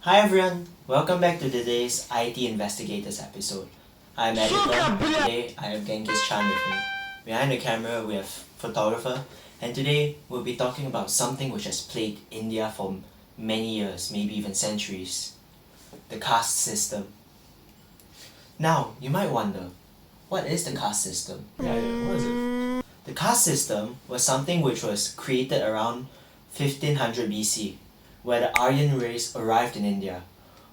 Hi everyone, welcome back to today's IT Investigators episode. I'm Editor, and today I have Genghis Chan with me. Behind the camera we have photographer, and today we'll be talking about something which has plagued India for many years, maybe even centuries. The caste system. Now, you might wonder, what is the caste system? Yeah, what is it? The caste system was something which was created around 1500 BC, where the Aryan race arrived in India.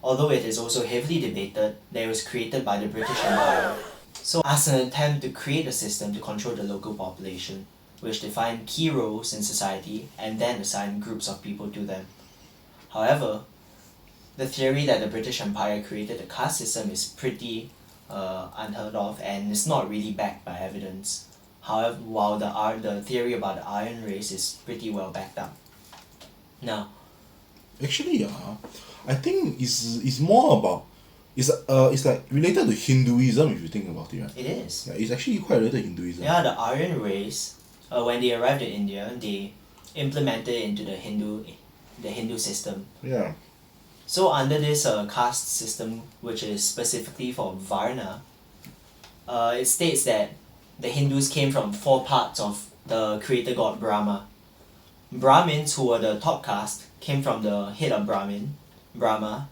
Although it is also heavily debated that it was created by the British Empire, so as an attempt to create a system to control the local population, which defined key roles in society and then assigned groups of people to them. However, the theory that the British Empire created the caste system is pretty unheard of and is not really backed by evidence. However, while the theory about the Aryan race is pretty well backed up. Now, Actually, I think it's more about it's like related to Hinduism if you think about it, right? it is. Yeah, it's actually quite related to Hinduism. Yeah, the Aryan race, when they arrived in India, they implemented it into the Hindu system. Yeah. So under this caste system, which is specifically for Varna, it states that the Hindus came from four parts of the creator god Brahma. Brahmins, who were the top caste, came from the head of Brahma,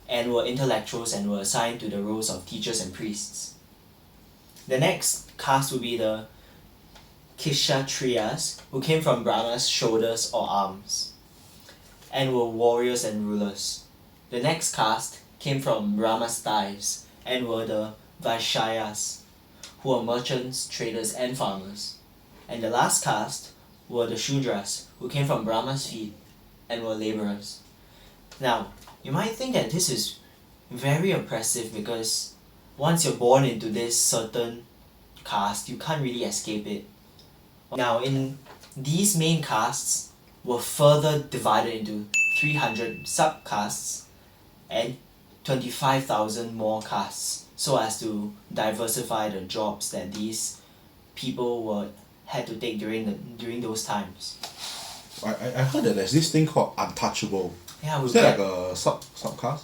and were intellectuals and were assigned to the roles of teachers and priests. The next caste would be the Kshatriyas, who came from Brahma's shoulders or arms, and were warriors and rulers. The next caste came from Brahma's thighs, and were the Vaishyas, who were merchants, traders, and farmers. And the last caste were the Shudras, who came from Brahma's feet and were laborers. Now, you might think that this is very oppressive because once you're born into this certain caste, you can't really escape it. Now, in these main castes were further divided into 300 subcastes and 25,000 more castes, so as to diversify the jobs that these people had to take during those times. I heard that there's this thing called Untouchable. Yeah, Is that like a subcast?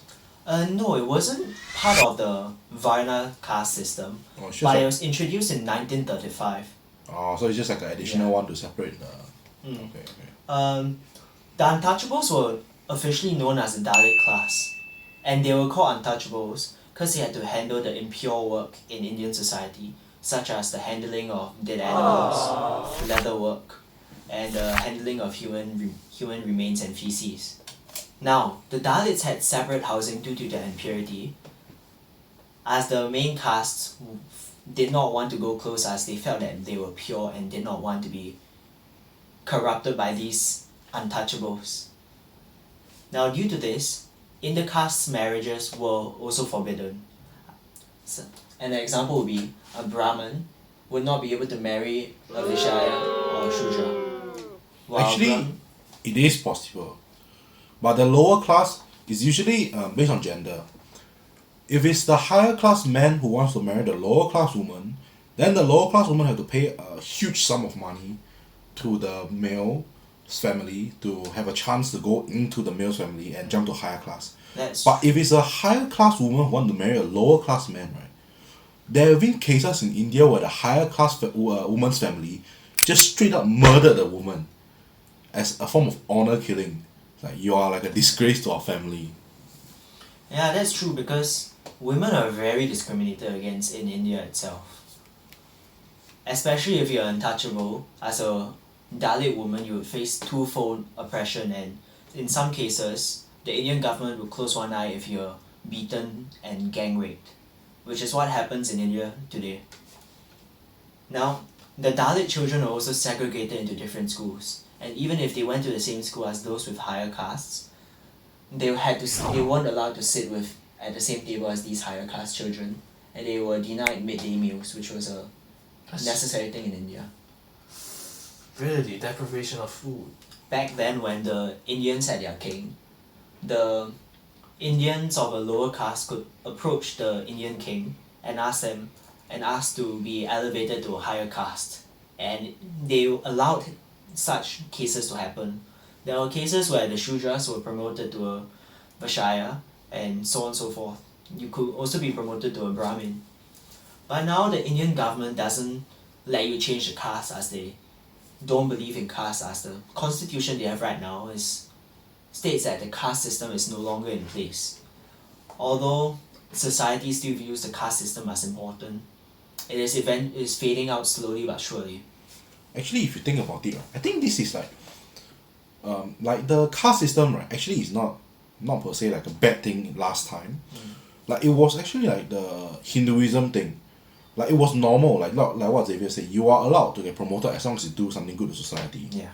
No, it wasn't part of the Varna caste system, Oh, it's just but it like, was introduced in 1935. so it's just like an additional Yeah. one to separate the. Mm. Okay. The Untouchables were officially known as the Dalit class, and they were called Untouchables because they had to handle the impure work in Indian society, such as the handling of dead animals, leather work, and the handling of human remains and feces. Now, the Dalits had separate housing due to their impurity, as the main castes did not want to go close as they felt that they were pure and did not want to be corrupted by these Untouchables. Now, due to this, intercaste marriages were also forbidden. So, an example would be a Brahmin would not be able to marry a Vishaya or a Shudra. While Actually, it is possible, but the lower class is usually based on gender. If it's the higher class man who wants to marry the lower class woman, then the lower class woman have to pay a huge sum of money to the male's family to have a chance to go into the male's family and jump to higher class. But if it's a higher class woman who want to marry a lower class man, right? There have been cases in India where the higher class woman's family just straight up murdered the woman as a form of honor killing. Like, you are like a disgrace to our family. Yeah, that's true because women are very discriminated against in India itself. Especially if you're untouchable, as a Dalit woman, you would face twofold oppression, and in some cases, the Indian government would close one eye if you're beaten and gang raped, which is what happens in India today. Now, the Dalit children are also segregated into different schools, and even if they went to the same school as those with higher castes, they weren't allowed to sit at the same table as these higher caste children, and they were denied midday meals, which was a necessary thing in India. Really, deprivation of food. Back then, when the Indians had their king, the Indians of a lower caste could approach the Indian king and ask to be elevated to a higher caste, and they allowed such cases to happen. There were cases where the Shudras were promoted to Vaishya, and so on and so forth. You could also be promoted to a Brahmin. But now the Indian government doesn't let you change the caste, as they don't believe in caste, as the constitution they have right now states that the caste system is no longer in place. Although society still views the caste system as important, it is fading out slowly but surely. Actually, if you think about it, I think this is like the caste system, right? Actually, is not per se like a bad thing last time. Like it was actually like the Hinduism thing. Like it was normal, like what Xavier said, you are allowed to get promoted as long as you do something good to society. Yeah.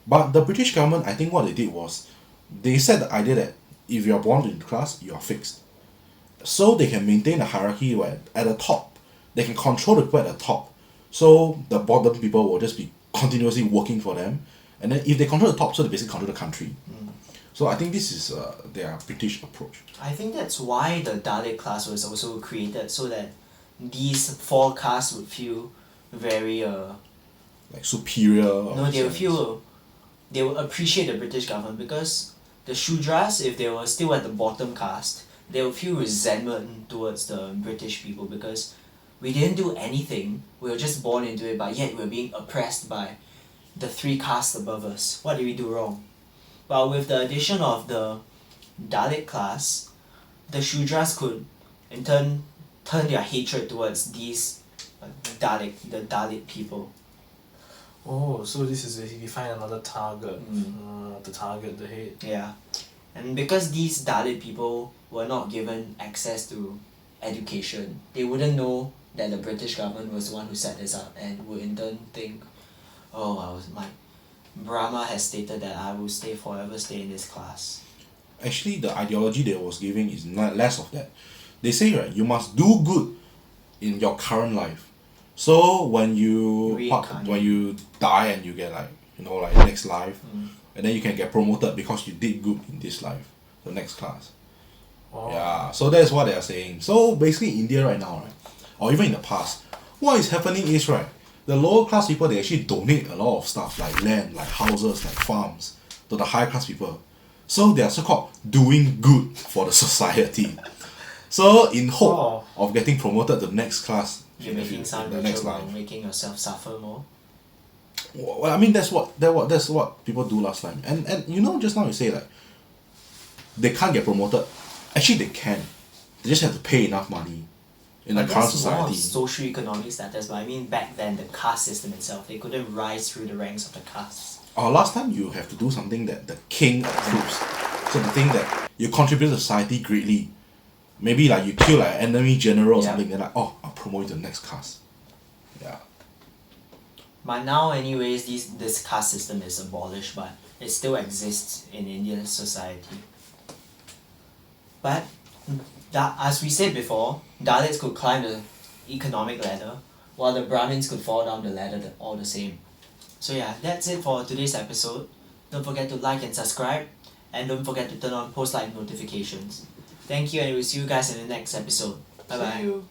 But the British government, I think what they did was, they set the idea that if you are born into class, you are fixed. So they can maintain a hierarchy where at the top, they can control the people at the top. So the bottom people will just be continuously working for them. And then if they control the top, so they basically control the country. So I think this is their British approach. I think that's why the Dalit class was also created, so that these four castes would feel very Like superior. no, they will appreciate the British government, because the Shudras, if they were still at the bottom caste, they will feel resentment towards the British people, because we didn't do anything, we were just born into it, but yet we were being oppressed by the three castes above us. What did we do wrong? But with the addition of the Dalit class, the Shudras could in turn turn their hatred towards these the Dalit people. Oh, so this is basically find another target. To target the hate. Yeah. And because these Dalit people were not given access to education, they wouldn't know that the British government was the one who set this up, and would in turn think, oh, my Brahma has stated that I will forever stay in this class. Actually, the ideology they was giving is not less of that. They say, right, you must do good in your current life. So when you die and you get like next life, and then you can get promoted because you did good in this life, the next class. Oh. Yeah, so that's what they are saying. So basically, India right now, right, or even in the past, what is happening is, right, the lower class people, they actually donate a lot of stuff like land, like houses, like farms to the higher class people. So they are so-called doing good for the society. So in hope of getting promoted to the next class, You're making sound the next richer life. by making yourself suffer more. Well, I mean that's what people do last time. And just now you say like they can't get promoted. Actually they can. They just have to pay enough money in the current That's more society. of socio-economic status, but I mean back then the caste system itself, they couldn't rise through the ranks of the castes. Last time you have to do something that the king approves. So the thing that you contribute to society greatly. Maybe like you kill like an enemy general or something, then like, oh, I'll promote you to the next caste. Yeah. But now anyways, this caste system is abolished, but it still exists in Indian society. But as we said before, Dalits could climb the economic ladder, while the Brahmins could fall down the ladder all the same. So yeah, that's it for today's episode. Don't forget to like and subscribe, and don't forget to turn on post-like notifications. Thank you, and we'll see you guys in the next episode. Bye bye. See you.